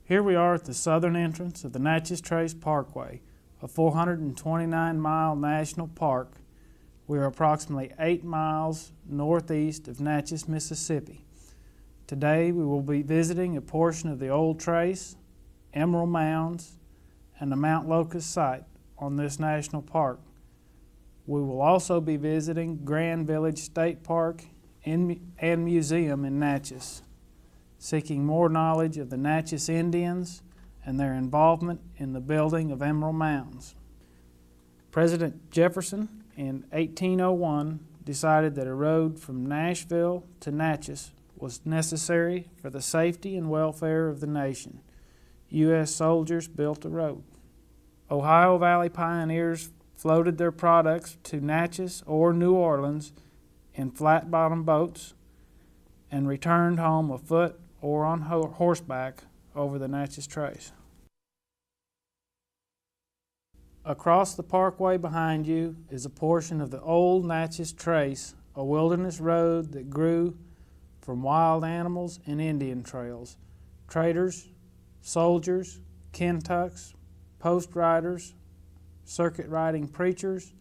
Here we are at the southern entrance of the Natchez Trace Parkway, a 429-mile national park. We are approximately 8 miles northeast of Natchez, Mississippi. Today we will be visiting a portion of the old Trace, Emerald Mounds, and the Mount Locust site on this national park. We will also be visiting Grand Village State Park and Museum in Natchez, seeking more knowledge of the Natchez Indians and their involvement in the building of Emerald Mounds. President Jefferson in 1801 decided that a road from Nashville to Natchez was necessary for the safety and welfare of the nation. U.S. soldiers built the road. Ohio Valley pioneers floated their products to Natchez or New Orleans in flat-bottom boats and returned home afoot or on horseback over the Natchez Trace. Across the parkway behind you is a portion of the old Natchez Trace, a wilderness road that grew from wild animals and Indian trails. Traders, soldiers, Kentucks, post riders, circuit riding preachers,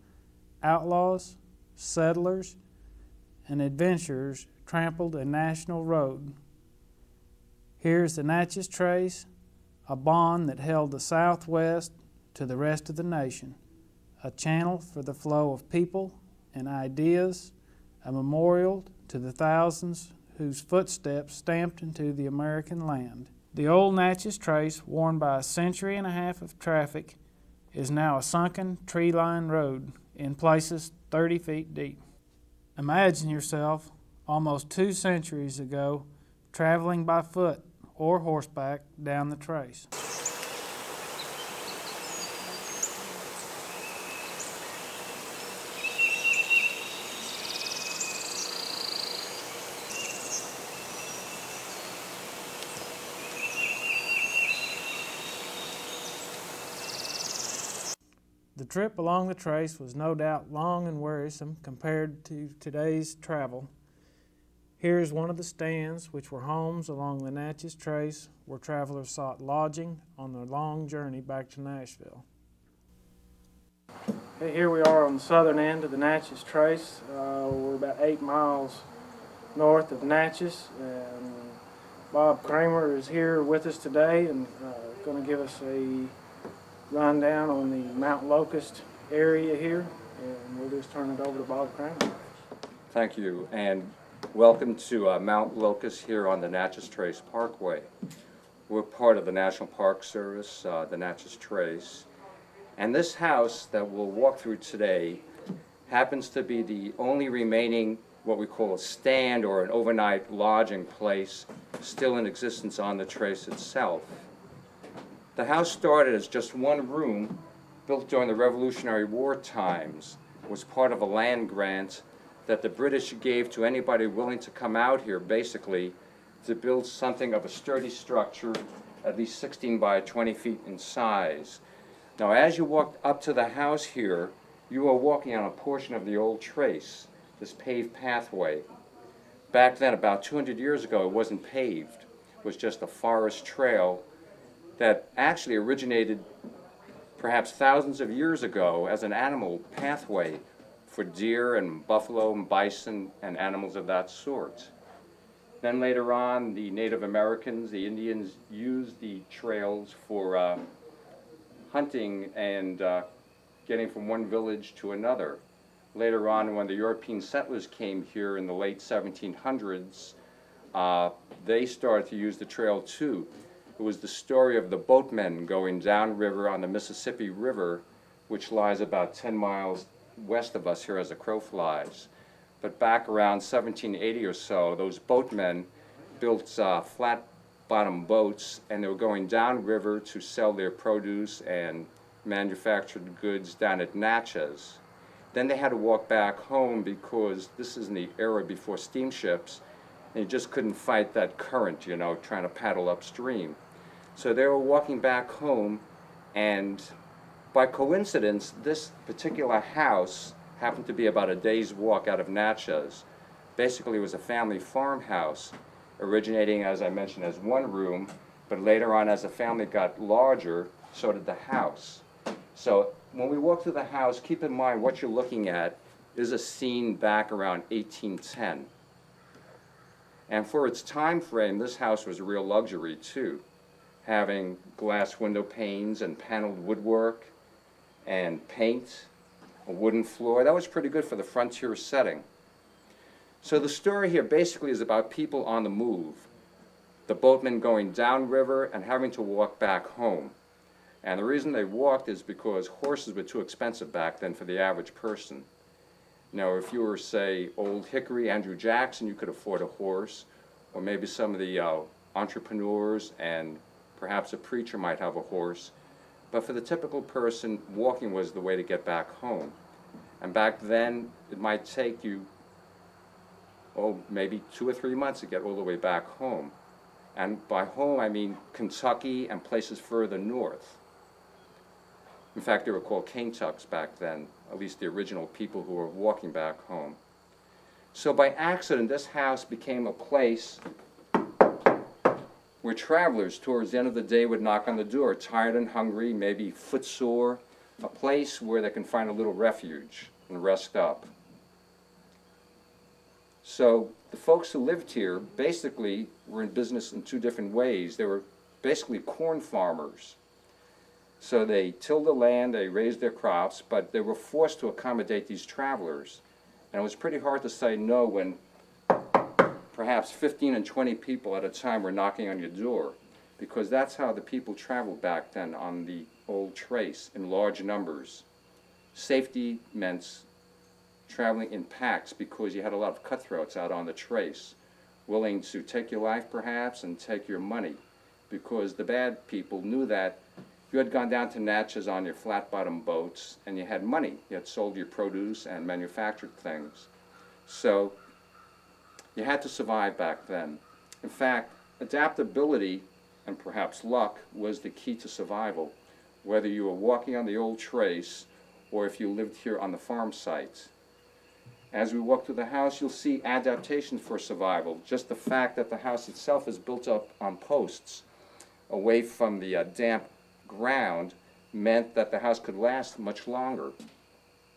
outlaws, settlers, and adventurers trampled a national road. Here's the Natchez Trace, a bond that held the Southwest to the rest of the nation, a channel for the flow of people and ideas, a memorial to the thousands whose footsteps stamped into the American land. The old Natchez Trace, worn by a century and a half of traffic, is now a sunken, tree-lined road, in places 30 feet deep. Imagine yourself, almost 2 centuries ago, traveling by foot or horseback down the trace. The trip along the trace was no doubt long and wearisome compared to today's travel. Here is one of the stands which were homes along the Natchez Trace where travelers sought lodging on their long journey back to Nashville. Okay, here we are on the southern end of the Natchez Trace. We're about 8 miles north of Natchez, and Bob Kramer is here with us today and going to give us a rundown on the Mount Locust area here, and we'll just turn it over to Bob Kramer. Thank you, and welcome to Mount Locust here on the Natchez Trace Parkway. We're part of the National Park Service, the Natchez Trace, and this house that we'll walk through today happens to be the only remaining what we call a stand or an overnight lodging place still in existence on the trace itself. The house started as just one room, built during the Revolutionary War times. It was part of a land grant that the British gave to anybody willing to come out here, basically, to build something of a sturdy structure, at least 16 by 20 feet in size. Now, as you walked up to the house here, you were walking on a portion of the old trace, this paved pathway. Back then, about 200 years ago, it wasn't paved. It was just a forest trail that actually originated perhaps thousands of years ago as an animal pathway for deer and buffalo and bison and animals of that sort. Then later on, the Native Americans, the Indians, used the trails for hunting and getting from one village to another. Later on, when the European settlers came here in the late 1700s, they started to use the trail too. It was the story of the boatmen going downriver on the Mississippi River, which lies about 10 miles west of us here as the crow flies. But back around 1780 or so, those boatmen built flat-bottom boats, and they were going downriver to sell their produce and manufactured goods down at Natchez. Then they had to walk back home because this is in the era before steamships, and you just couldn't fight that current, you know, trying to paddle upstream. So they were walking back home, and by coincidence, this particular house happened to be about a day's walk out of Natchez. Basically, it was a family farmhouse, originating, as I mentioned, as one room, But later on, as the family got larger, so did the house. So when we walk through the house, keep in mind what you're looking at is a scene back around 1810. And for its time frame, this house was a real luxury too, having glass window panes and paneled woodwork and paint, a wooden floor. That was pretty good for the frontier setting. So the story here basically is about people on the move, the boatmen going downriver and having to walk back home. And the reason they walked is because horses were too expensive back then for the average person. Now, if you were, say, Old Hickory, Andrew Jackson, you could afford a horse, or maybe some of the entrepreneurs and perhaps a preacher might have a horse. But for the typical person, walking was the way to get back home. And back then, it might take you, maybe 2 or 3 months to get all the way back home. And by home, I mean Kentucky and places further north. In fact, they were called Kaintucks back then, at least the original people who were walking back home. So by accident, this house became a place where travelers towards the end of the day would knock on the door, tired and hungry, maybe footsore, a place where they can find a little refuge and rest up. So the folks who lived here basically were in business in 2 different ways. They were basically corn farmers. So they tilled the land, they raised their crops, but they were forced to accommodate these travelers. And it was pretty hard to say no when perhaps 15 and 20 people at a time were knocking on your door, because that's how the people traveled back then on the old trace, in large numbers. Safety meant traveling in packs because you had a lot of cutthroats out on the trace, willing to take your life perhaps and take your money, because the bad people knew that you had gone down to Natchez on your flat-bottom boats and you had money. You had sold your produce and manufactured things. So you had to survive back then. In fact, adaptability and perhaps luck was the key to survival, whether you were walking on the old trace or if you lived here on the farm sites. As we walk through the house, you'll see adaptations for survival. Just the fact that the house itself is built up on posts away from the damp ground meant that the house could last much longer,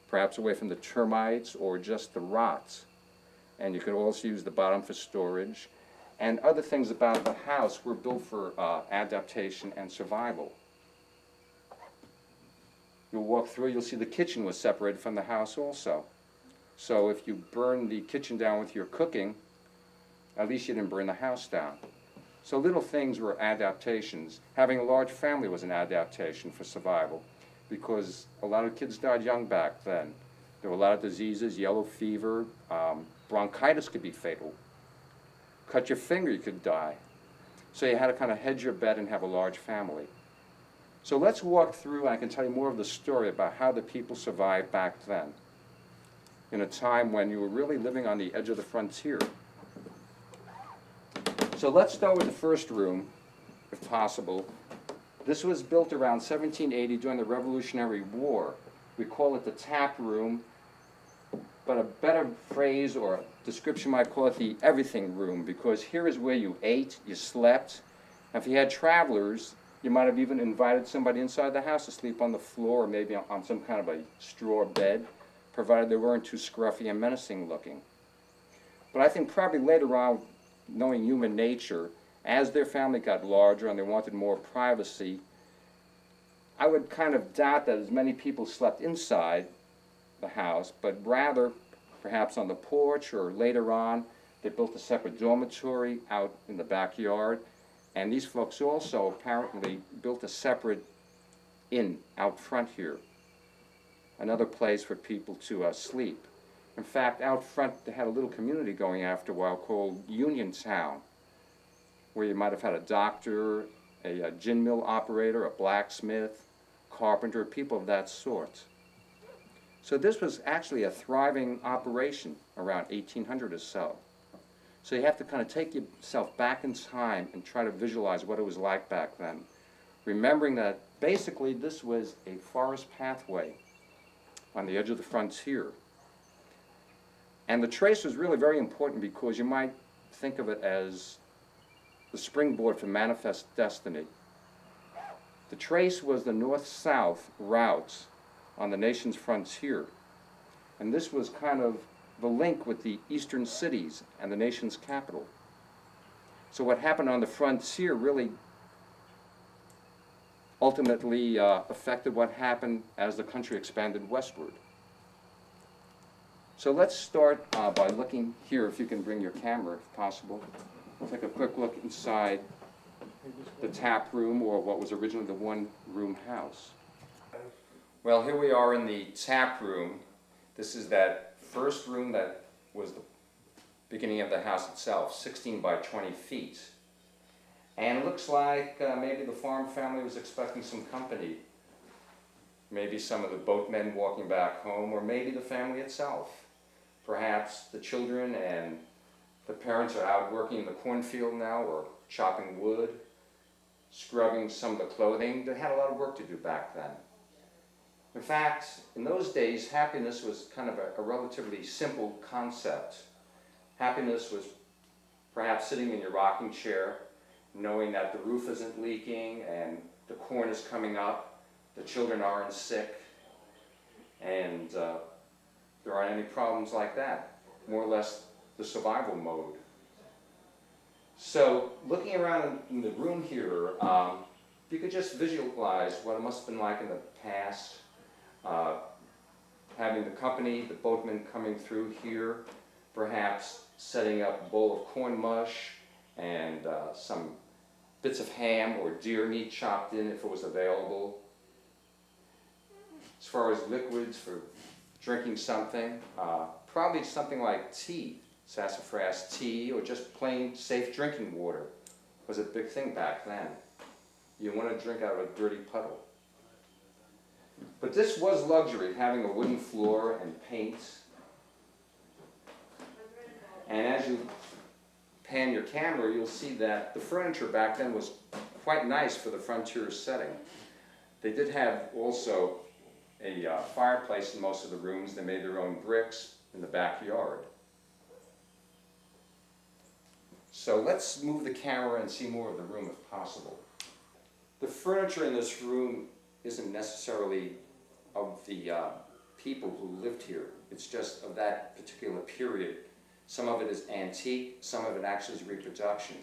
perhaps away from the termites or just the rots. And you could also use the bottom for storage. And other things about the house were built for adaptation and survival. You'll walk through, you'll see the kitchen was separated from the house also. So if you burn the kitchen down with your cooking, at least you didn't burn the house down. So little things were adaptations. Having a large family was an adaptation for survival, because a lot of kids died young back then. There were a lot of diseases, yellow fever, bronchitis could be fatal. Cut your finger, you could die. So you had to kind of hedge your bet and have a large family. So let's walk through, and I can tell you more of the story about how the people survived back then, in a time when you were really living on the edge of the frontier. So let's start with the first room, if possible. This was built around 1780 during the Revolutionary War. We call it the tap room, but a better phrase or description might call it the everything room, because here is where you ate, you slept. And if you had travelers, you might have even invited somebody inside the house to sleep on the floor or maybe on some kind of a straw bed, provided they weren't too scruffy and menacing looking. But I think probably later on, knowing human nature, as their family got larger and they wanted more privacy, I would kind of doubt that as many people slept inside the house, but rather perhaps on the porch, or later on they built a separate dormitory out in the backyard. And these folks also apparently built a separate inn out front here, another place for people to sleep. In fact, out front they had a little community going after a while called Uniontown, where you might have had a doctor, a gin mill operator, a blacksmith, carpenter, people of that sort. So this was actually a thriving operation around 1800 or so. So you have to kind of take yourself back in time and try to visualize what it was like back then, remembering that basically this was a forest pathway on the edge of the frontier. And the trace was really very important because you might think of it as the springboard for Manifest Destiny. The trace was the north-south route on the nation's frontier, and this was kind of the link with the eastern cities and the nation's capital. So what happened on the frontier really ultimately affected what happened as the country expanded westward. So let's start by looking here, if you can bring your camera if possible. Take a quick look inside the tap room, or what was originally the one-room house. Well, here we are in the tap room. This is that first room that was the beginning of the house itself, 16 by 20 feet. And it looks like maybe the farm family was expecting some company. Maybe some of the boatmen walking back home, or maybe the family itself. Perhaps the children and the parents are out working in the cornfield now, or chopping wood, scrubbing some of the clothing. They had a lot of work to do back then. In fact, in those days, happiness was kind of a relatively simple concept. Happiness was perhaps sitting in your rocking chair, knowing that the roof isn't leaking and the corn is coming up, the children aren't sick, and there aren't any problems like that. More or less the survival mode. So looking around in the room here, you could just visualize what it must have been like in the past, having the company, the boatmen coming through here, perhaps setting up a bowl of corn mush and some bits of ham or deer meat chopped in if it was available. As far as liquids for drinking something, probably something like tea, sassafras tea, or just plain safe drinking water was a big thing back then. You want to drink out of a dirty puddle. But this was luxury, having a wooden floor and paint. And as you pan your camera, you'll see that the furniture back then was quite nice for the frontier setting. They did have also a fireplace in most of the rooms. They made their own bricks in the backyard. So let's move the camera and see more of the room if possible. The furniture in this room isn't necessarily of the people who lived here. It's just of that particular period. Some of it is antique, some of it actually is reproduction.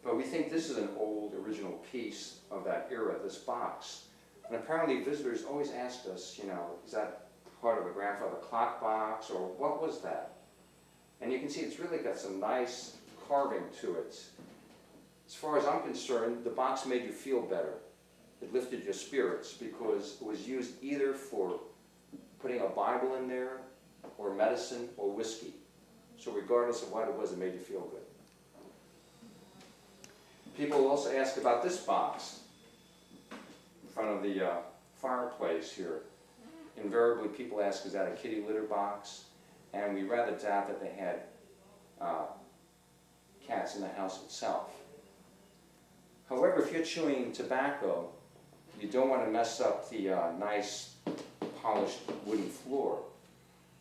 But we think this is an old original piece of that era, this box. And apparently visitors always asked us, you know, is that part of a grandfather clock box, or what was that? And you can see it's really got some nice carving to it. As far as I'm concerned, the box made you feel better. It lifted your spirits because it was used either for putting a Bible in there, or medicine, or whiskey. So regardless of what it was, it made you feel good. People also ask about this box in front of the fireplace here. Invariably, people ask, is that a kitty litter box? And we rather doubt that they had cats in the house itself. However, if you're chewing tobacco, you don't want to mess up the nice polished wooden floor.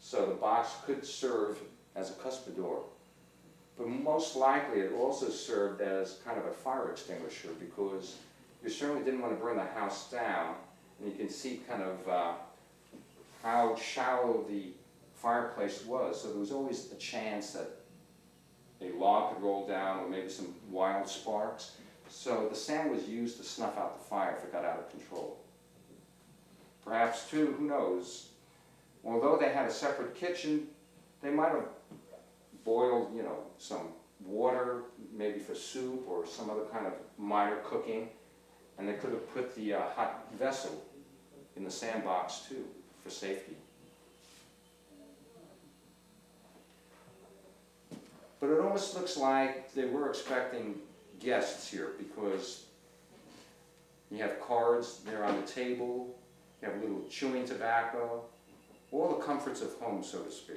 So the box could serve as a cuspidor. But most likely it also served as kind of a fire extinguisher, because you certainly didn't want to burn the house down. And you can see kind of how shallow the fireplace was. So there was always a chance that a log could roll down, or maybe some wild sparks. So the sand was used to snuff out the fire if it got out of control. Perhaps too, who knows, although they had a separate kitchen, they might have boiled, you know, some water, maybe for soup or some other kind of minor cooking, and they could have put the hot vessel in the sandbox too, for safety. But it almost looks like they were expecting guests here, because you have cards there on the table, you have a little chewing tobacco, all the comforts of home, so to speak.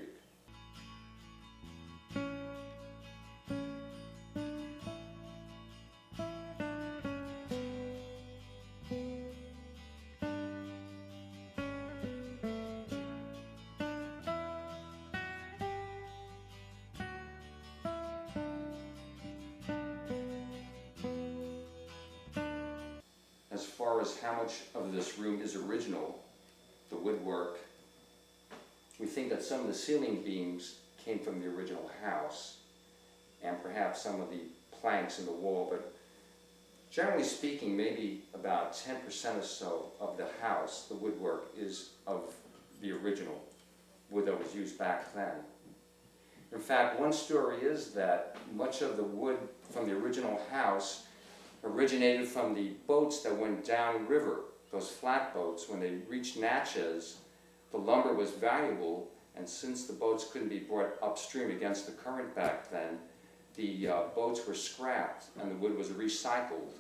far as how much of this room is original, the woodwork, we think that some of the ceiling beams came from the original house, and perhaps some of the planks in the wall, but generally speaking, maybe about 10% or so of the house, the woodwork, is of the original wood that was used back then. In fact, one story is that much of the wood from the original house originated from the boats that went downriver, those flatboats. When they reached Natchez, the lumber was valuable, and since the boats couldn't be brought upstream against the current back then, the boats were scrapped and the wood was recycled.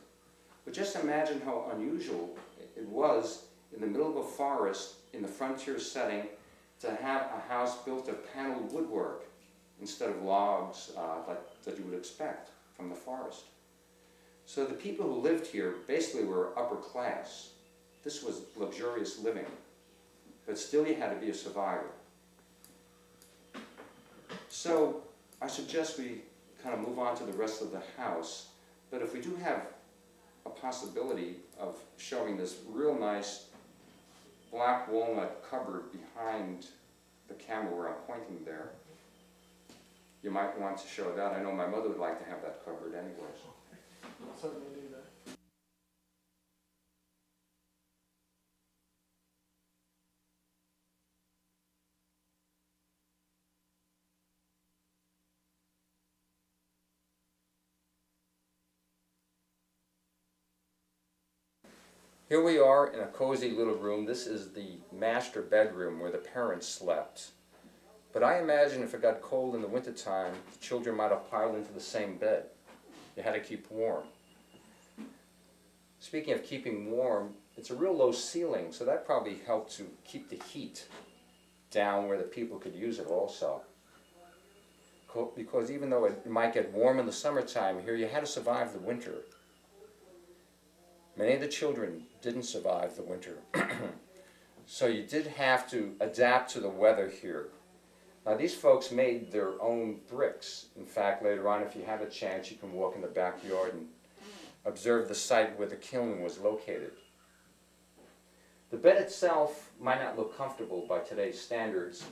But just imagine how unusual it was in the middle of a forest in the frontier setting to have a house built of paneled woodwork instead of logs that you would expect from the forest. So the people who lived here basically were upper class. This was luxurious living, but still you had to be a survivor. So I suggest we kind of move on to the rest of the house, but if we do have a possibility of showing this real nice black walnut cupboard behind the camera where I'm pointing there, you might want to show that. I know my mother would like to have that cupboard anyways. I'll certainly do that. Here we are in a cozy little room. This is the master bedroom where the parents slept. But I imagine if it got cold in the wintertime, the children might have piled into the same bed. You had to keep warm. Speaking of keeping warm, it's a real low ceiling, so that probably helped to keep the heat down where the people could use it also. Because even though it might get warm in the summertime here, you had to survive the winter. Many of the children didn't survive the winter. So you did have to adapt to the weather here. Now these folks made their own bricks. In fact, later on, if you have a chance, you can walk in the backyard and observe the site where the kiln was located. The bed itself might not look comfortable by today's standards,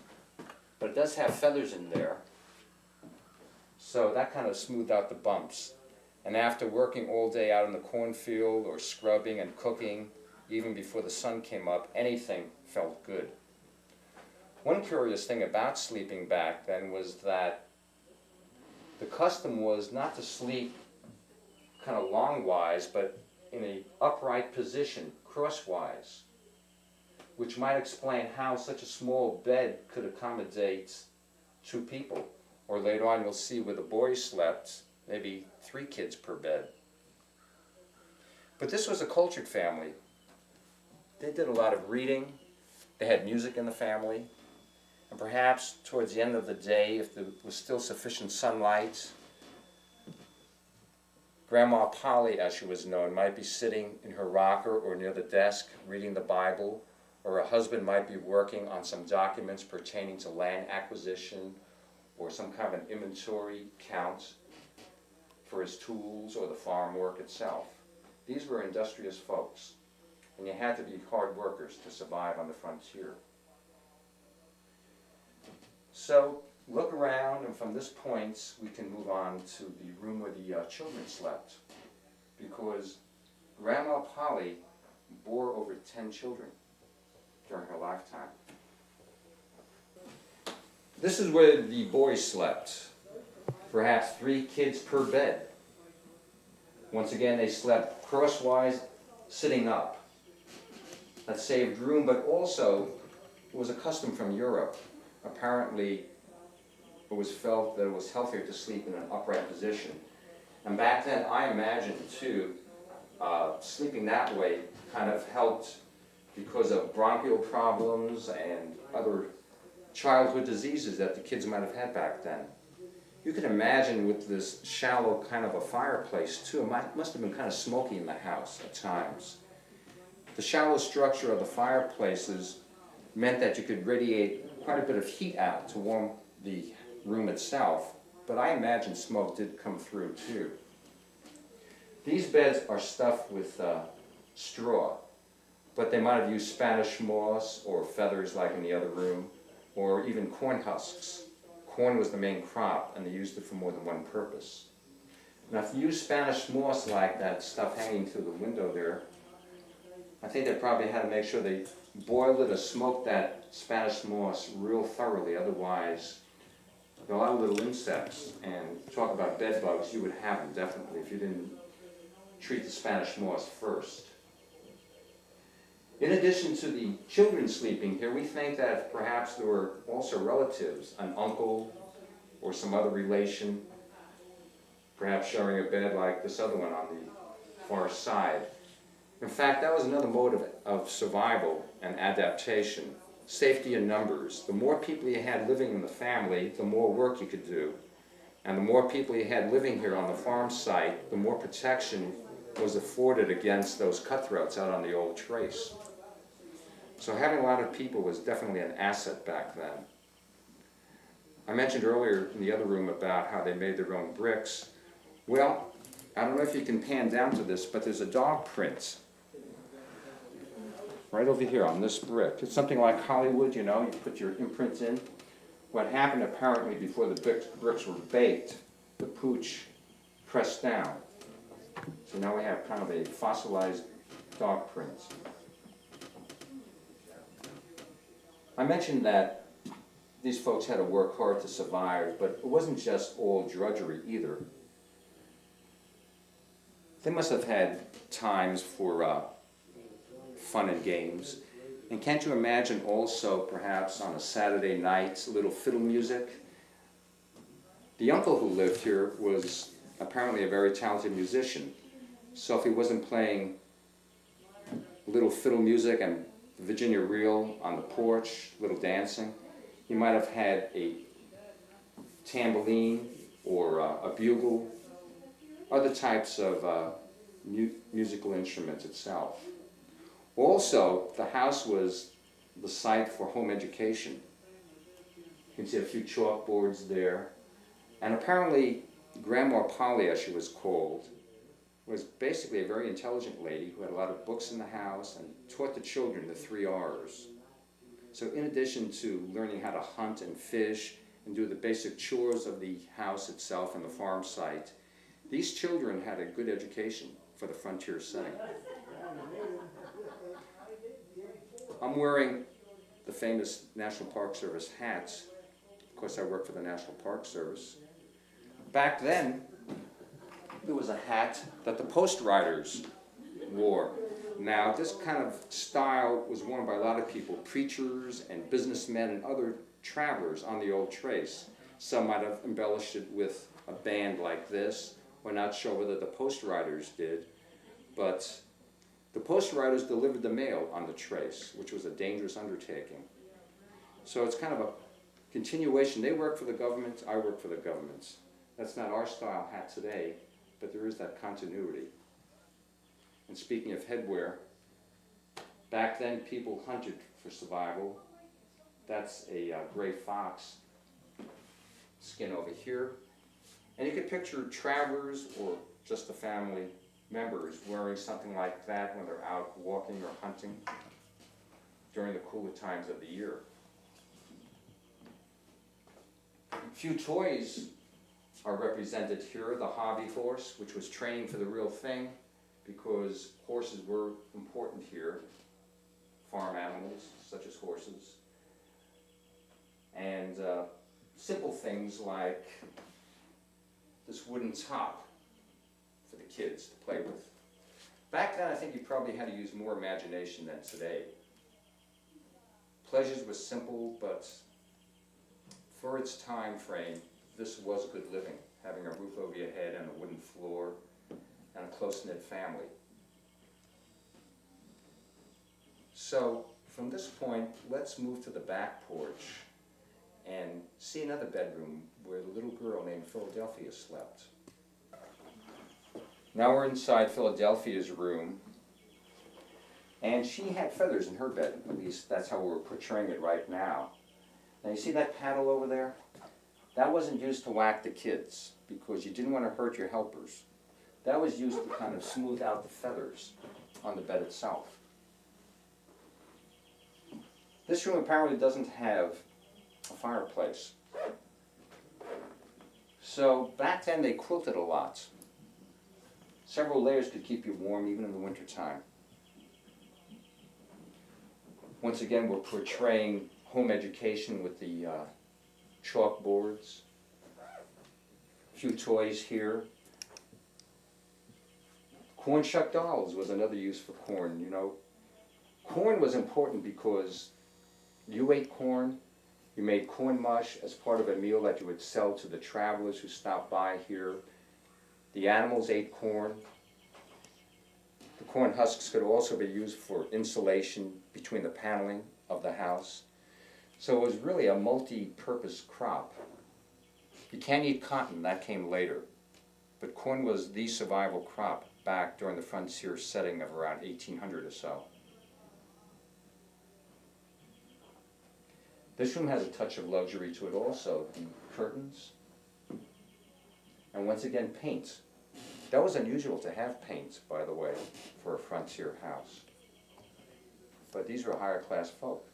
but it does have feathers in there. So that kind of smoothed out the bumps. And after working all day out in the cornfield or scrubbing and cooking, even before the sun came up, anything felt good. One curious thing about sleeping back then was that the custom was not to sleep kind of longwise, but in an upright position, crosswise, which might explain how such a small bed could accommodate 2 people. Or later on you'll see where the boys slept, maybe 3 kids per bed. But this was a cultured family. They did a lot of reading, they had music in the family, and perhaps towards the end of the day, if there was still sufficient sunlight, Grandma Polly, as she was known, might be sitting in her rocker or near the desk reading the Bible, or her husband might be working on some documents pertaining to land acquisition or some kind of an inventory count for his tools or the farm work itself. These were industrious folks, and you had to be hard workers to survive on the frontier. So look around, and from this point we can move on to the room where the children slept, because Grandma Polly bore over 10 children during her lifetime. This is where the boys slept, perhaps 3 kids per bed. Once again, they slept crosswise, sitting up. That saved room, but also it was a custom from Europe. Apparently, it was felt that it was healthier to sleep in an upright position. And back then, I imagine too, sleeping that way kind of helped because of bronchial problems and other childhood diseases that the kids might have had back then. You can imagine with this shallow kind of a fireplace too, it must have been kind of smoky in the house at times. The shallow structure of the fireplaces meant that you could radiate quite a bit of heat out to warm the room itself, but I imagine smoke did come through too. These beds are stuffed with straw. but they might have used Spanish moss or feathers like in the other room, or even corn husks. Corn was the main crop, and they used it for more than one purpose. Now, if you use Spanish moss like that stuff hanging through the window there, I think they probably had to make sure they boiled it or smoked that Spanish moss real thoroughly, otherwise there are a lot of little insects, and talk about bed bugs, you would have them definitely if you didn't treat the Spanish moss first. In addition to the children sleeping here, we think that perhaps there were also relatives, an uncle or some other relation, perhaps sharing a bed like this other one on the far side. In fact, that was another mode of survival and adaptation. Safety in numbers. The more people you had living in the family, the more work you could do. And the more people you had living here on the farm site, the more protection was afforded against those cutthroats out on the old trace. So having a lot of people was definitely an asset back then. I mentioned earlier in the other room about how they made their own bricks. Well, I don't know if you can pan down to this, but there's a dog print right over here on this brick. It's something like Hollywood, you know, you put your imprint in. What happened apparently before the bricks were baked, the pooch pressed down. So now we have kind of a fossilized dog print. I mentioned that these folks had to work hard to survive, but it wasn't just all drudgery either. They must have had times for fun and games. And can't you imagine also perhaps on a Saturday night, a little fiddle music? The uncle who lived here was apparently a very talented musician. So if he wasn't playing a little fiddle music and Virginia reel on the porch, little dancing, he might have had a tambourine or a bugle, other types of musical instruments itself. Also, the house was the site for home education. You can see a few chalkboards there. And apparently, Grandma Polly, as she was called, was basically a very intelligent lady who had a lot of books in the house and taught the children the 3 R's. So in addition to learning how to hunt and fish and do the basic chores of the house itself and the farm site, these children had a good education for the frontier setting. I'm wearing the famous National Park Service hats. Of course, I work for the National Park Service. Back then, there was a hat that the post riders wore. Now, this kind of style was worn by a lot of people, preachers and businessmen and other travelers on the old trace. Some might have embellished it with a band like this. We're not sure whether the post riders did, but the post riders delivered the mail on the trace, which was a dangerous undertaking. So it's kind of a continuation. They work for the government, I work for the government. That's not our style hat today, but there is that continuity. And speaking of headwear, back then people hunted for survival. That's a gray fox skin over here. And you could picture travelers or just the family members wearing something like that when they're out walking or hunting during the cooler times of the year. A few toys are represented here. The hobby horse, which was training for the real thing, because horses were important here, farm animals such as horses, and simple things like this wooden top for the kids to play with. Back then, I think you probably had to use more imagination than today. Pleasures were simple, but for its time frame, this was good living, having a roof over your head and a wooden floor and a close-knit family. So from this point, let's move to the back porch and see another bedroom where the little girl named Philadelphia slept. Now we're inside Philadelphia's room, and she had feathers in her bed. At least that's how we're portraying it right now. Now you see that paddle over there? That wasn't used to whack the kids because you didn't want to hurt your helpers. That was used to kind of smooth out the feathers on the bed itself. This room apparently doesn't have a fireplace. So back then they quilted a lot. Several layers could keep you warm even in the wintertime. Once again, we're portraying home education with the chalkboards. A few toys here. Corn shuck dolls was another use for corn. You know, corn was important because you ate corn, you made corn mush as part of a meal that you would sell to the travelers who stopped by here. The animals ate corn. The corn husks could also be used for insulation between the paneling of the house. So it was really a multi-purpose crop. You can't eat cotton, that came later. But corn was the survival crop back during the frontier setting of around 1800 or so. This room has a touch of luxury to it also. The curtains, and once again, paint. That was unusual to have paint, by the way, for a frontier house. But these were higher class folk.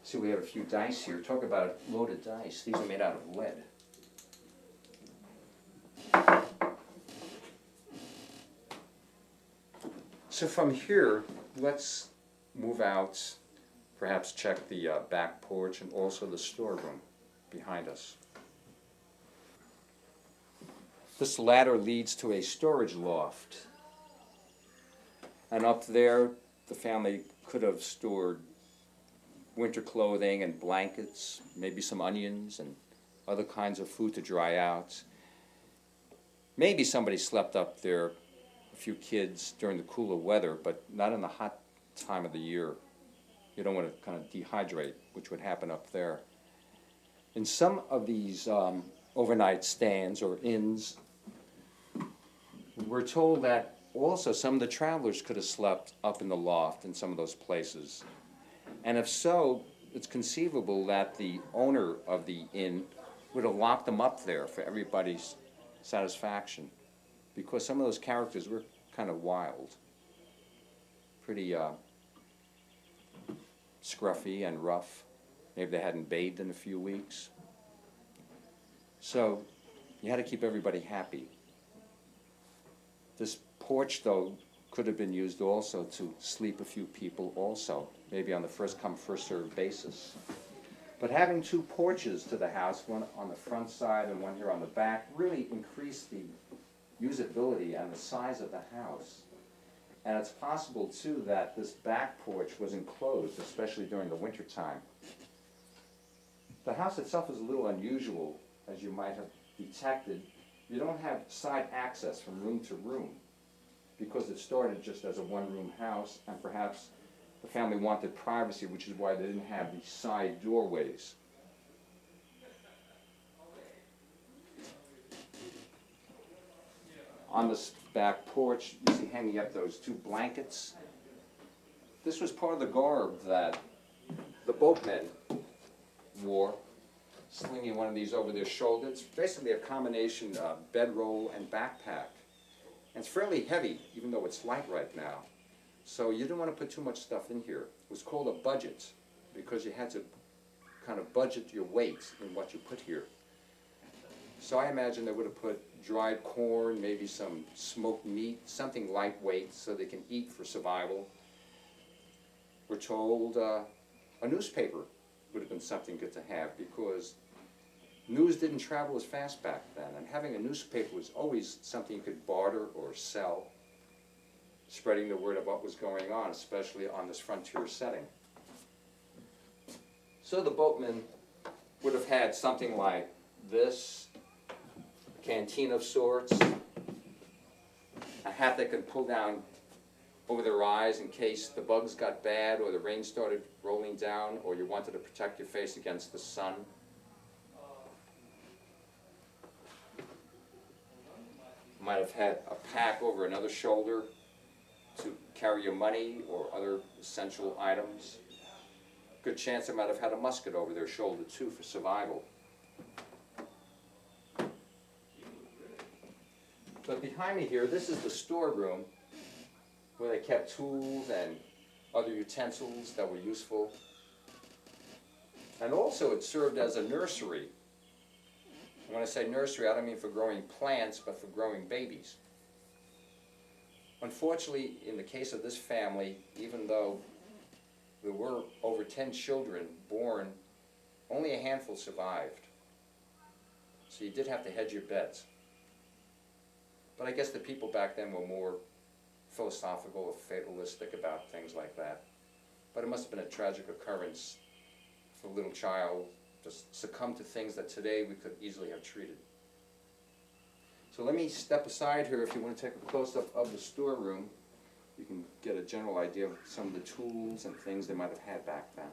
See, we have a few dice here. Talk about loaded dice. These are made out of lead. So from here, let's move out, perhaps check the back porch and also the storeroom behind us. This ladder leads to a storage loft. And up there, the family could have stored winter clothing and blankets, maybe some onions and other kinds of food to dry out. Maybe somebody slept up there, a few kids during the cooler weather, but not in the hot time of the year. You don't want to kind of dehydrate, which would happen up there. In some of these overnight stands or inns, we're told that also some of the travelers could have slept up in the loft in some of those places. And if so, it's conceivable that the owner of the inn would have locked them up there for everybody's satisfaction, because some of those characters were kind of wild, pretty scruffy and rough. Maybe they hadn't bathed in a few weeks. So you had to keep everybody happy. This porch, though, could have been used also to sleep a few people also, maybe on the first come, first served basis. But having two porches to the house, one on the front side and one here on the back, really increased the usability and the size of the house. And it's possible, too, that this back porch was enclosed, especially during the winter time. The house itself is a little unusual, as you might have detected. You don't have side access from room to room, because it started just as a one-room house, and perhaps the family wanted privacy, which is why they didn't have these side doorways. On this back porch, you see hanging up those two blankets. This was part of the garb that the boatmen wore, slinging one of these over their shoulder. It's basically a combination of bedroll and backpack. And it's fairly heavy, even though it's light right now. So you didn't want to put too much stuff in here. It was called a budget, because you had to kind of budget your weight in what you put here. So I imagine they would have put dried corn, maybe some smoked meat, something lightweight so they can eat for survival. We're told a newspaper would have been something good to have, because news didn't travel as fast back then, and having a newspaper was always something you could barter or sell, spreading the word of what was going on, especially on this frontier setting. So the boatmen would have had something like this, a canteen of sorts, a hat they could pull down over their eyes in case the bugs got bad or the rain started rolling down or you wanted to protect your face against the sun. Might have had a pack over another shoulder to carry your money or other essential items. Good chance they might have had a musket over their shoulder too for survival. But behind me here, this is the storeroom where they kept tools and other utensils that were useful. And also it served as a nursery. When I say nursery, I don't mean for growing plants, but for growing babies. Unfortunately, in the case of this family, even though there were over 10 children born, only a handful survived. So you did have to hedge your bets. But I guess the people back then were more philosophical or fatalistic about things like that. But it must have been a tragic occurrence for a little child to succumb to things that today we could easily have treated. So let me step aside here. If you want to take a close-up of the storeroom, you can get a general idea of some of the tools and things they might have had back then.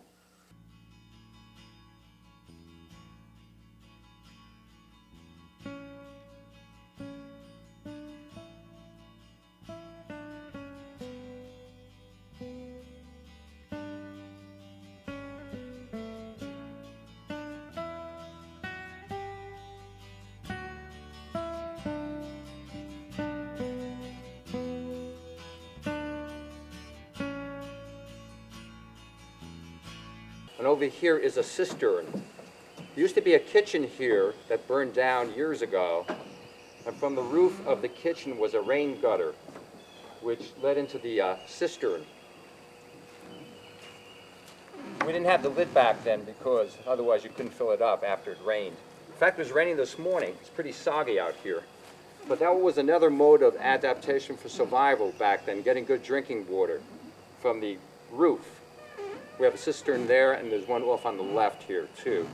And over here is a cistern. There used to be a kitchen here that burned down years ago, and from the roof of the kitchen was a rain gutter, which led into the cistern. We didn't have the lid back then because otherwise you couldn't fill it up after it rained. In fact, it was raining this morning. It's pretty soggy out here. But that was another mode of adaptation for survival back then, getting good drinking water from the roof. We have a cistern there, and there's one off on the left here, too.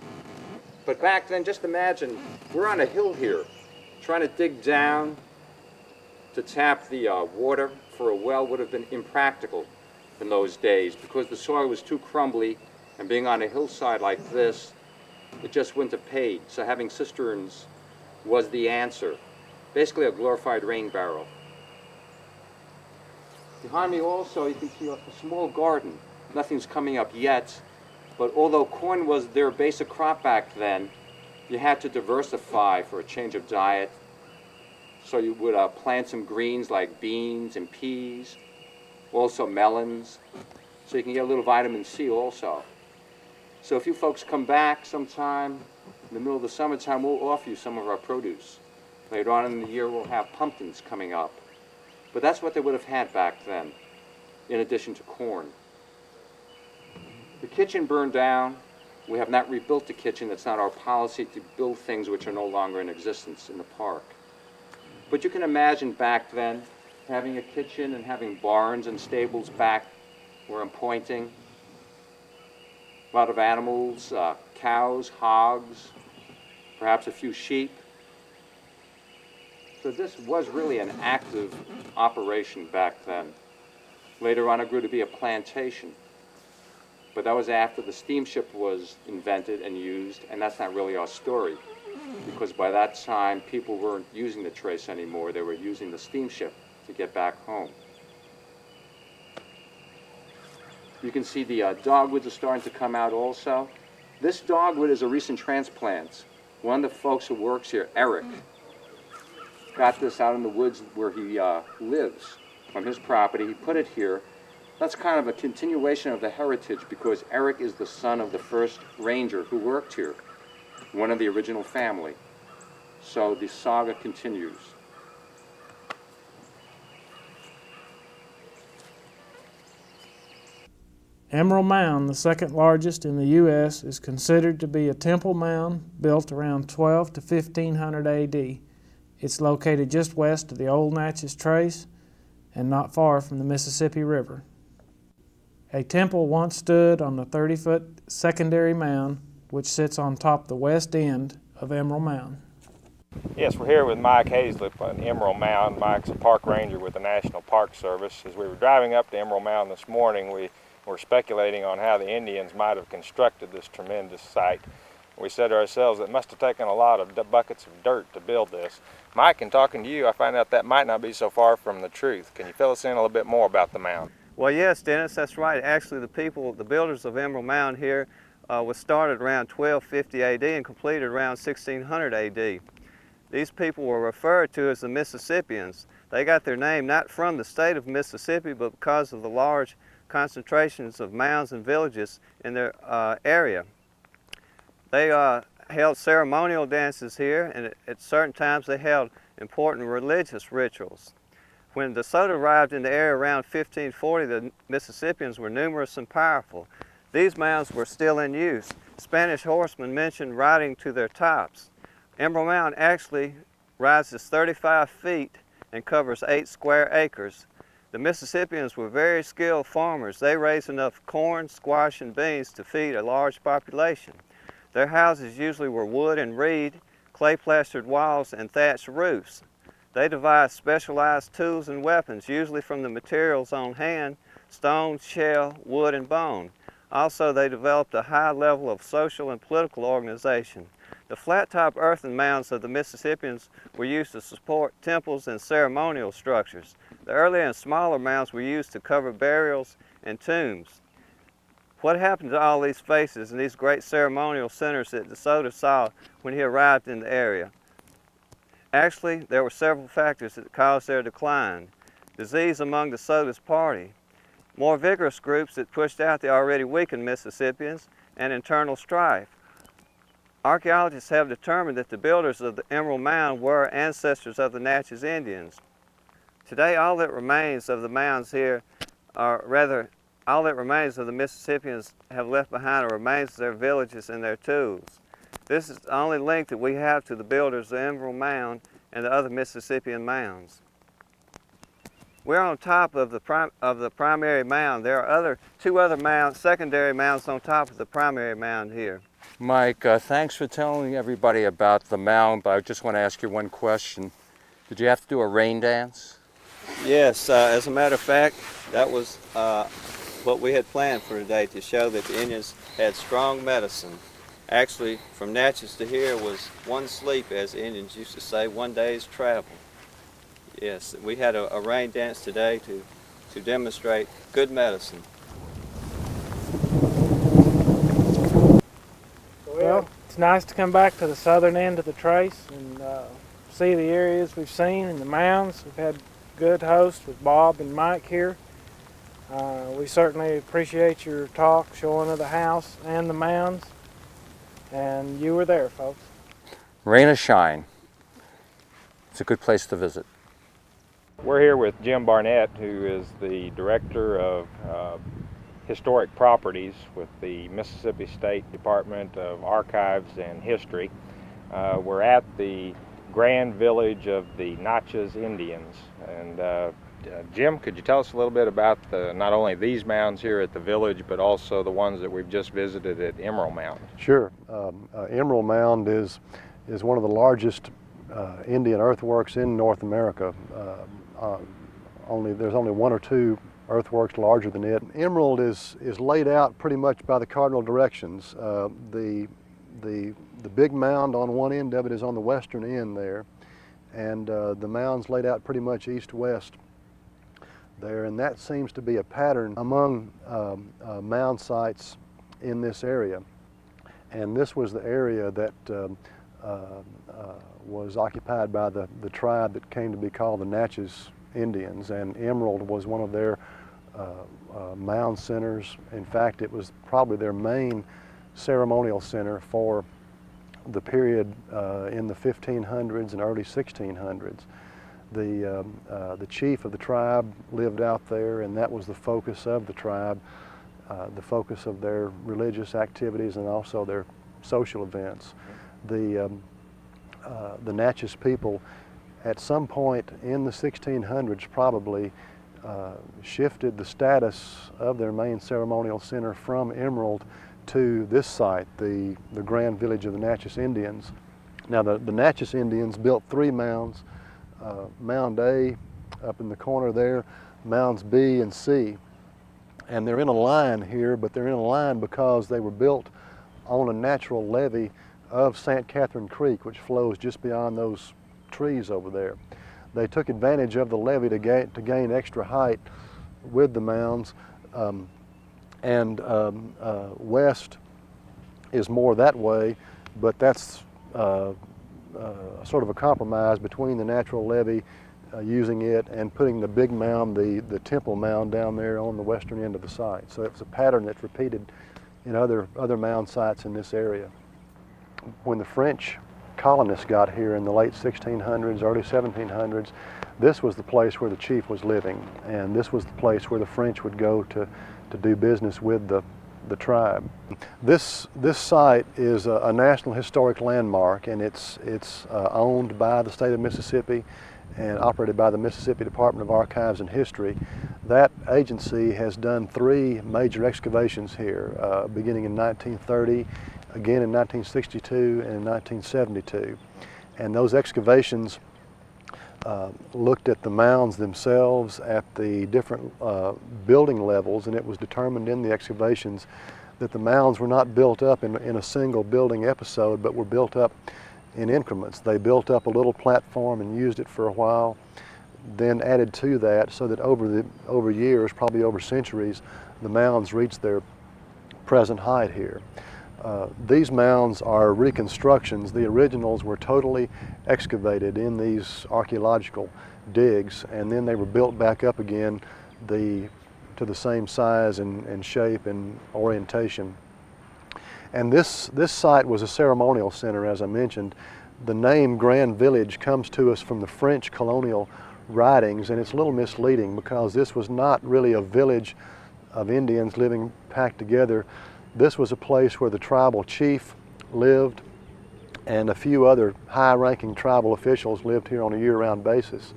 But back then, just imagine, we're on a hill here, trying to dig down to tap the water for a well would have been impractical in those days because the soil was too crumbly, and being on a hillside like this, it just wouldn't have paid. So having cisterns was the answer. Basically a glorified rain barrel. Behind me also, you can see a small garden. Nothing's coming up yet, but although corn was their basic crop back then, you had to diversify for a change of diet. So you would plant some greens like beans and peas, also melons, so you can get a little vitamin C also. So if you folks come back sometime in the middle of the summertime, we'll offer you some of our produce. Later on in the year, we'll have pumpkins coming up. But that's what they would have had back then, in addition to corn. The kitchen burned down. We have not rebuilt the kitchen. It's not our policy to build things which are no longer in existence in the park. But you can imagine back then having a kitchen and having barns and stables back where I'm pointing. A lot of animals, cows, hogs, perhaps a few sheep. So this was really an active operation back then. Later on it grew to be a plantation. But that was after the steamship was invented and used, and that's not really our story. Because by that time, people weren't using the trace anymore. They were using the steamship to get back home. You can see the dogwoods are starting to come out also. This dogwood is a recent transplant. One of the folks who works here, Eric, got this out in the woods where he lives from his property. He put it here. That's kind of a continuation of the heritage because Eric is the son of the first ranger who worked here, one of the original family. So the saga continues. Emerald Mound, the second largest in the U.S., is considered to be a temple mound built around 12 to 1500 A.D. It's located just west of the old Natchez Trace and not far from the Mississippi River. A temple once stood on the 30-foot secondary mound, which sits on top of the west end of Emerald Mound. Yes, we're here with Mike Hazlip on Emerald Mound. Mike's a park ranger with the National Park Service. As we were driving up to Emerald Mound this morning, we were speculating on how the Indians might have constructed this tremendous site. We said to ourselves, it must have taken a lot of buckets of dirt to build this. Mike, in talking to you, I find out that might not be so far from the truth. Can you fill us in a little bit more about the mound? Well, yes, Dennis, that's right. Actually, the builders of Emerald Mound here was started around 1250 AD and completed around 1600 AD. These people were referred to as the Mississippians. They got their name not from the state of Mississippi, but because of the large concentrations of mounds and villages in their area. They held ceremonial dances here, and at certain times they held important religious rituals. When DeSoto arrived in the area around 1540, the Mississippians were numerous and powerful. These mounds were still in use. Spanish horsemen mentioned riding to their tops. Emerald Mound actually rises 35 feet and covers 8 square acres. The Mississippians were very skilled farmers. They raised enough corn, squash, and beans to feed a large population. Their houses usually were wood and reed, clay-plastered walls, and thatched roofs. They devised specialized tools and weapons, usually from the materials on hand: stone, shell, wood, and bone. Also, they developed a high level of social and political organization. The flat-top earthen mounds of the Mississippians were used to support temples and ceremonial structures. The earlier and smaller mounds were used to cover burials and tombs. What happened to all these faces and these great ceremonial centers that DeSoto saw when he arrived in the area? Actually, there were several factors that caused their decline. Disease among DeSoto's party, more vigorous groups that pushed out the already weakened Mississippians, and internal strife. Archaeologists have determined that the builders of the Emerald Mound were ancestors of the Natchez Indians. Today, all that remains of the mounds here, or rather, all that remains of the Mississippians have left behind are remains of their villages and their tools. This is the only link that we have to the builders of the Emerald Mound and the other Mississippian mounds. We're on top of the primary mound. There are two other mounds, secondary mounds on top of the primary mound here. Mike, thanks for telling everybody about the mound, but I just want to ask you one question. Did you have to do a rain dance? Yes, as a matter of fact, that was what we had planned for today, to show that the Indians had strong medicine. Actually, from Natchez to here was one sleep, as the Indians used to say, one day's travel. Yes, we had a rain dance today to demonstrate good medicine. Well, it's nice to come back to the southern end of the trace and see the areas we've seen and the mounds. We've had good hosts with Bob and Mike here. We certainly appreciate your talk, showing of the house and the mounds. And you were there, folks. Rain or shine, it's a good place to visit. We're here with Jim Barnett, who is the Director of Historic Properties with the Mississippi State Department of Archives and History. We're at the Grand Village of the Natchez Indians. And Jim, could you tell us a little bit about not only these mounds here at the village, but also the ones that we've just visited at Emerald Mound? Sure. Emerald Mound is one of the largest Indian earthworks in North America. There's only one or two earthworks larger than it. Emerald is laid out pretty much by the cardinal directions. The big mound on one end of it is on the western end there, and the mound's laid out pretty much east-west there, and that seems to be a pattern among mound sites in this area. And this was the area that was occupied by the tribe that came to be called the Natchez Indians, and Emerald was one of their mound centers. In fact, it was probably their main ceremonial center for the period in the 1500s and early 1600s. The chief of the tribe lived out there, and that was the focus of the tribe, the focus of their religious activities and also their social events. The Natchez people at some point in the 1600s probably shifted the status of their main ceremonial center from Emerald to this site, the Grand Village of the Natchez Indians. Now the Natchez Indians built three mounds, Mound A up in the corner there, Mounds B and C. And they're in a line here, but they're in a line because they were built on a natural levee of St. Catherine Creek, which flows just beyond those trees over there. They took advantage of the levee to gain extra height with the mounds, west is more that way, but that's sort of a compromise between the natural levee using it and putting the big mound, the temple mound down there on the western end of the site. So it was a pattern that's repeated in other mound sites in this area. When the French colonists got here in the late 1600s, early 1700s, this was the place where the chief was living, and this was the place where the French would go to do business with the tribe. This site is a National Historic Landmark, and it's owned by the state of Mississippi and operated by the Mississippi Department of Archives and History. That agency has done 3 major excavations here, beginning in 1930, again in 1962, and in 1972. And those excavations looked at the mounds themselves, at the different building levels, and it was determined in the excavations that the mounds were not built up in a single building episode, but were built up in increments. They built up a little platform and used it for a while, then added to that, so that over years, probably over centuries, the mounds reached their present height here. These mounds are reconstructions. The originals were totally excavated in these archaeological digs, and then they were built back up again to the same size and shape and orientation. And this site was a ceremonial center, as I mentioned. The name Grand Village comes to us from the French colonial writings, and it's a little misleading because this was not really a village of Indians living packed together. This was a place where the tribal chief lived, and a few other high-ranking tribal officials lived here on a year-round basis.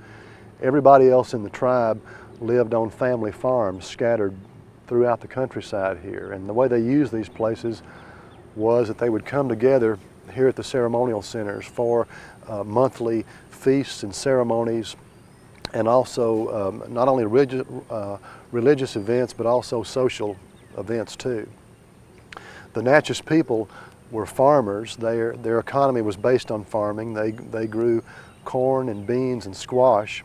Everybody else in the tribe lived on family farms scattered throughout the countryside here. And the way they used these places was that they would come together here at the ceremonial centers for monthly feasts and ceremonies, and also not only religious events, but also social events too. The Natchez people were farmers. Their economy was based on farming. They grew corn and beans and squash,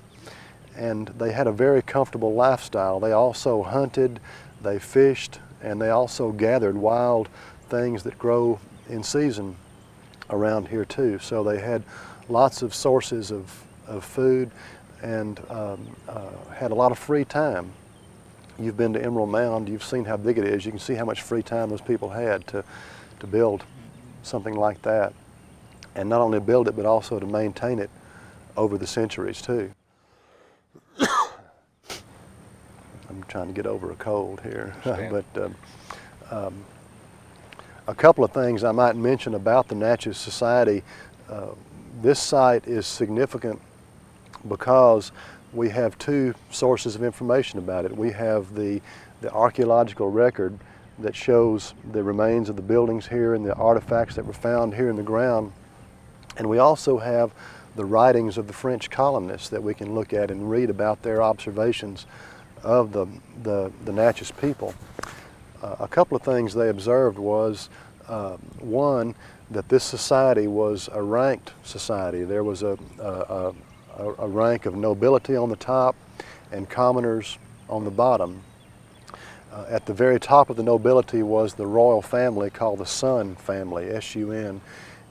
and they had a very comfortable lifestyle. They also hunted, they fished, and they also gathered wild things that grow in season around here too. So they had lots of sources of food and had a lot of free time. You've been to Emerald Mound, you've seen how big it is. You can see how much free time those people had to build something like that. And not only build it, but also to maintain it over the centuries too. I'm trying to get over a cold here. But a couple of things I might mention about the Natchez Society. This site is significant because we have 2 sources of information about it. We have the archaeological record that shows the remains of the buildings here and the artifacts that were found here in the ground. And we also have the writings of the French colonists that we can look at and read about their observations of the Natchez people. A couple of things they observed was, one, that this society was a ranked society. There was a rank of nobility on the top and commoners on the bottom. At the very top of the nobility was the royal family called the Sun family, S-U-N,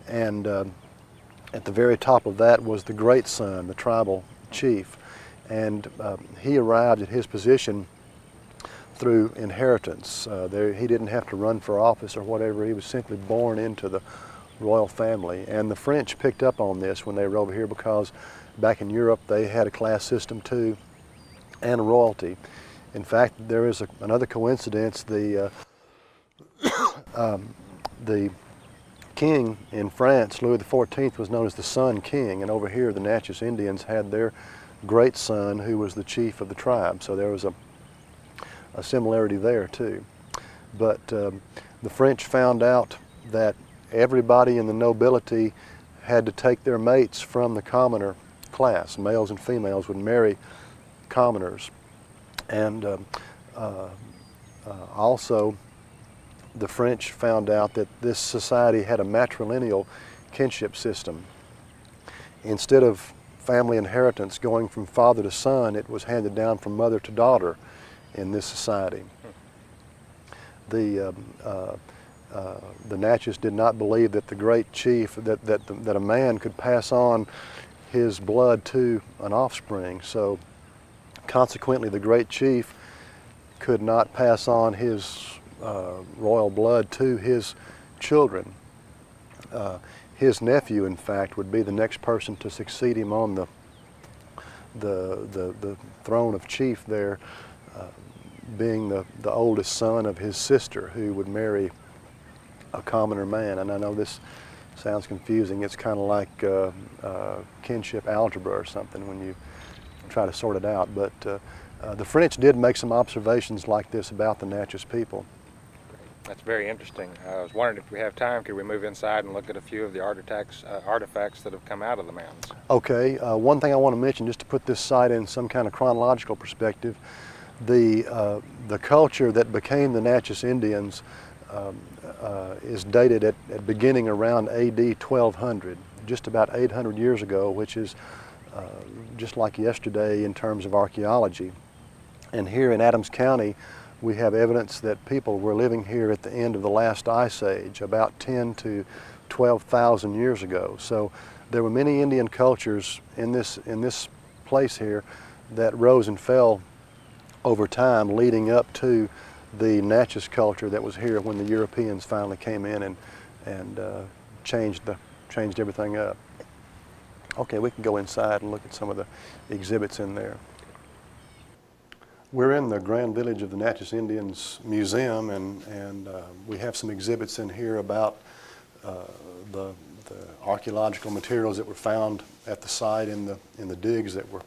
and at the very top of that was the Great Sun, the tribal chief, and he arrived at his position through inheritance. He didn't have to run for office or whatever. He was simply born into the royal family, and the French picked up on this when they were over here because back in Europe they had a class system too and a royalty. In fact, there is another coincidence. The king in France, Louis XIV, was known as the Sun King, and over here the Natchez Indians had their great son who was the chief of the tribe. So there was a similarity there too. But the French found out that everybody in the nobility had to take their mates from the commoner class. Males and females would marry commoners. And also the French found out that this society had a matrilineal kinship system. Instead of family inheritance going from father to son, it was handed down from mother to daughter in this society. The Natchez did not believe that the great chief, that a man could pass on his blood to an offspring. So consequently, the great chief could not pass on his royal blood to his children. His nephew, in fact, would be the next person to succeed him on the throne of chief there, being the oldest son of his sister, who would marry a commoner man. And I know this sounds confusing. It's kind of like kinship algebra or something when you try to sort it out. But the French did make some observations like this about the Natchez people. That's very interesting. I was wondering if we have time, could we move inside and look at a few of the artifacts that have come out of the mounds? Okay, one thing I want to mention, just to put this site in some kind of chronological perspective, the culture that became the Natchez Indians is dated at beginning around AD 1200, just about 800 years ago, which is just like yesterday in terms of archaeology. And here in Adams County, we have evidence that people were living here at the end of the last ice age, about 10 to 12,000 years ago. So there were many Indian cultures in this place here that rose and fell over time, leading up to the Natchez culture that was here when the Europeans finally came in and changed everything up. Okay, we can go inside and look at some of the exhibits in there. We're in the Grand Village of the Natchez Indians Museum, and we have some exhibits in here about the archaeological materials that were found at the site in the digs that were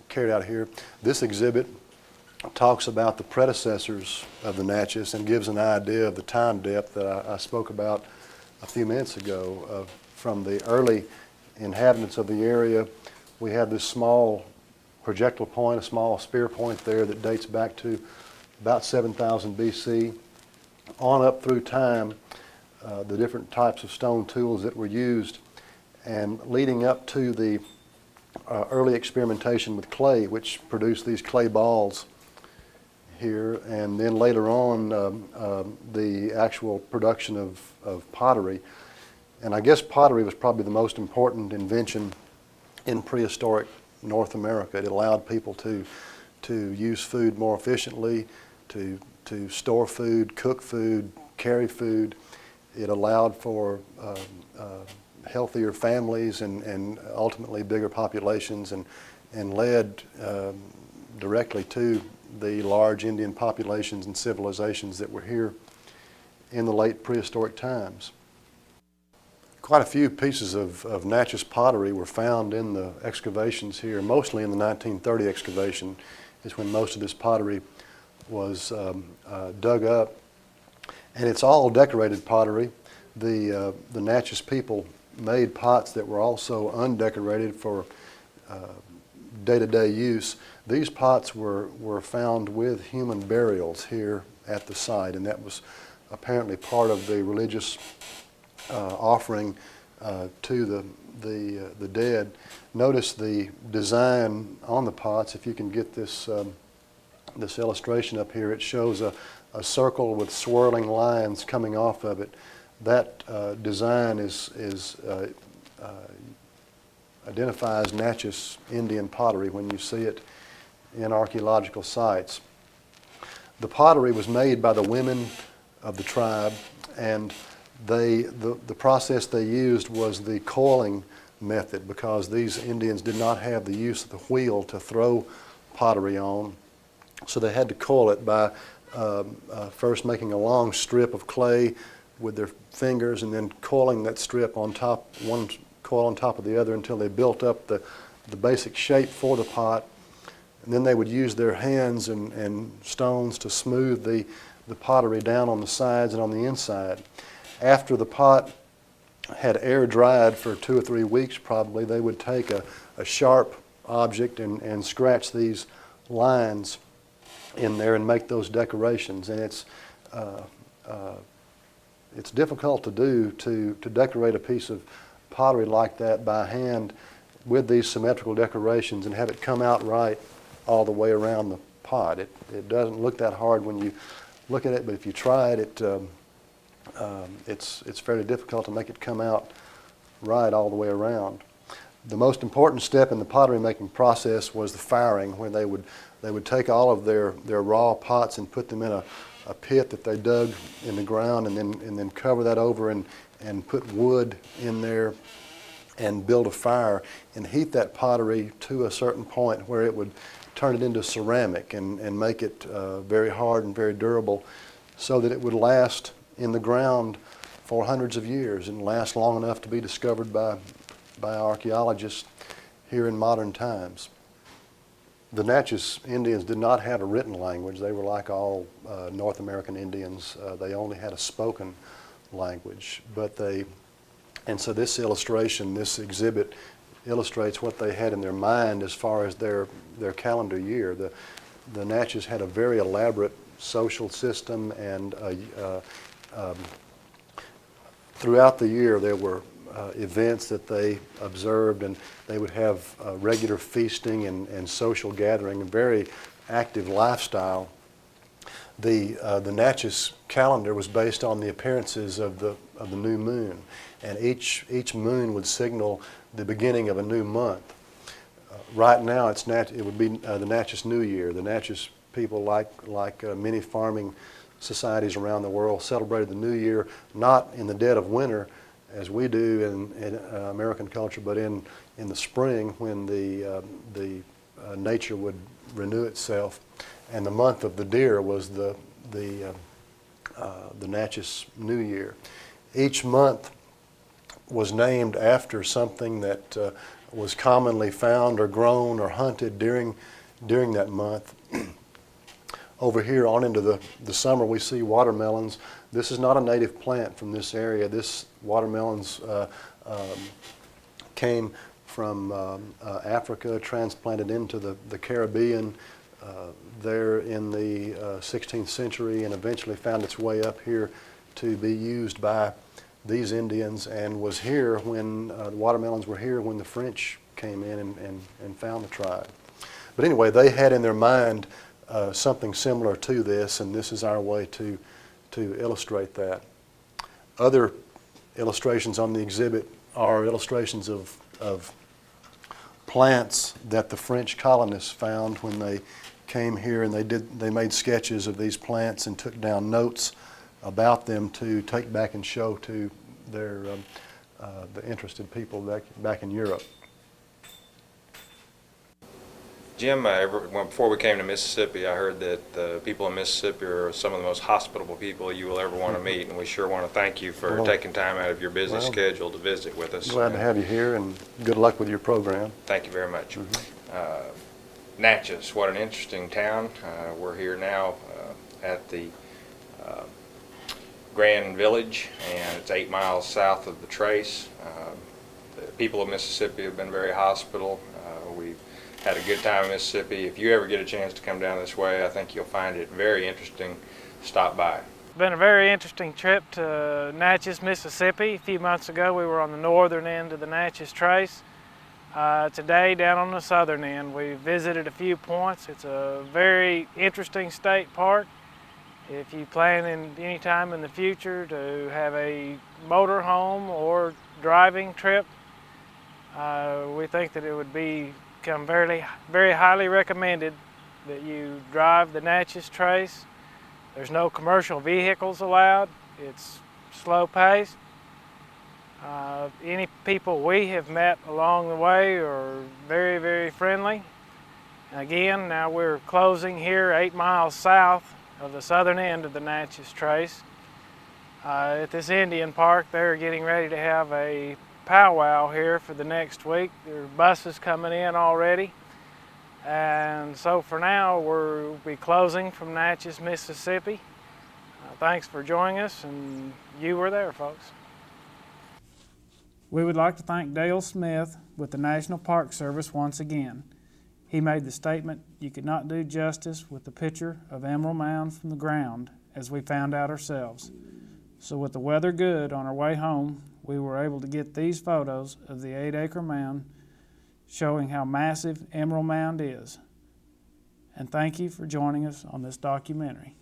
carried out here. This exhibit talks about the predecessors of the Natchez and gives an idea of the time depth that I spoke about a few minutes ago. From the early inhabitants of the area, we have this small projectile point, a small spear point there that dates back to about 7,000 BC. On up through time, the different types of stone tools that were used, and leading up to the early experimentation with clay, which produced these clay balls here, and then later on the actual production of pottery. And I guess pottery was probably the most important invention in prehistoric North America. It allowed people to use food more efficiently, to store food, cook food, carry food. It allowed for healthier families and ultimately bigger populations, and led directly to the large Indian populations and civilizations that were here in the late prehistoric times. Quite a few pieces of Natchez pottery were found in the excavations here, mostly in the 1930 excavation is when most of this pottery was dug up. And it's all decorated pottery. The Natchez people made pots that were also undecorated for day-to-day use. These pots were found with human burials here at the site, and that was apparently part of the religious offering to the dead. Notice the design on the pots. If you can get this this illustration up here, it shows a circle with swirling lines coming off of it. That design identifies Natchez Indian pottery when you see it in archaeological sites. The pottery was made by the women of the tribe, and the process they used was the coiling method, because these Indians did not have the use of the wheel to throw pottery on. So they had to coil it by first making a long strip of clay with their fingers, and then coiling that strip on top, one coil on top of the other, until they built up the basic shape for the pot. And then they would use their hands and stones to smooth the pottery down on the sides and on the inside. After the pot had air dried for 2 or 3 weeks probably, they would take a sharp object and scratch these lines in there and make those decorations. And it's difficult to do to decorate a piece of pottery like that by hand with these symmetrical decorations and have it come out right all the way around the pot. It doesn't look that hard when you look at it, but if you try it, it's fairly difficult to make it come out right all the way around. The most important step in the pottery making process was the firing, when they would take all of their raw pots and put them in a pit that they dug in the ground, and then cover that over and put wood in there and build a fire and heat that pottery to a certain point where it would turn it into ceramic and make it very hard and very durable, so that it would last in the ground for hundreds of years and last long enough to be discovered by archaeologists here in modern times. The Natchez Indians did not have a written language. They were like all North American Indians. They only had a spoken language. And so this illustration, this exhibit, illustrates what they had in their mind as far as their calendar year. The Natchez had a very elaborate social system, and throughout the year there were events that they observed, and they would have regular feasting and social gathering, and very active lifestyle. The Natchez calendar was based on the appearances of the new moon, and each moon would signal the beginning of a new month. Right now it would be the Natchez New Year. The Natchez people, like many farming societies around the world, celebrated the New Year not in the dead of winter as we do in American culture, but in the spring, when the nature would renew itself. And the month of the deer was the Natchez New Year. Each month was named after something that was commonly found or grown or hunted during that month. Over here on into the summer, we see watermelons. This is not a native plant from this area. This watermelons came from Africa, transplanted into the Caribbean there in the 16th century, and eventually found its way up here to be used by these Indians, and was here when the watermelons were here when the French came in and found the tribe. But anyway, they had in their mind something similar to this, and this is our way to illustrate that. Other illustrations on the exhibit are illustrations of plants that the French colonists found when they came here, and they made sketches of these plants and took down notes about them to take back and show to the interested people back in Europe. Jim, before we came to Mississippi, I heard that the people in Mississippi are some of the most hospitable people you will ever want to meet, and we sure want to thank you for taking time out of your busy schedule to visit with us. Glad to have you here, and good luck with your program. Thank you very much. Natchez, what an interesting town. We're here now at the Grand Village, and it's 8 miles south of the Trace. The people of Mississippi have been very hospitable. We've had a good time in Mississippi. If you ever get a chance to come down this way, I think you'll find it very interesting. Stop by. It's been a very interesting trip to Natchez, Mississippi. A few months ago we were on the northern end of the Natchez Trace. Today down on the southern end. We visited a few points. It's a very interesting state park. If you plan any time in the future to have a motor home or driving trip, we think that it would become very, very highly recommended that you drive the Natchez Trace. There's no commercial vehicles allowed. It's slow paced. Any people we have met along the way are very, very friendly. And again, now we're closing here 8 miles south of the southern end of the Natchez Trace. At this Indian park, they're getting ready to have a powwow here for the next week. There are buses coming in already. And so for now, we'll be closing from Natchez, Mississippi. Thanks for joining us, and you were there, folks. We would like to thank Dale Smith with the National Park Service once again. He made the statement you could not do justice with the picture of Emerald Mound from the ground, as we found out ourselves. So with the weather good on our way home, we were able to get these photos of the 8-acre mound showing how massive Emerald Mound is. And thank you for joining us on this documentary.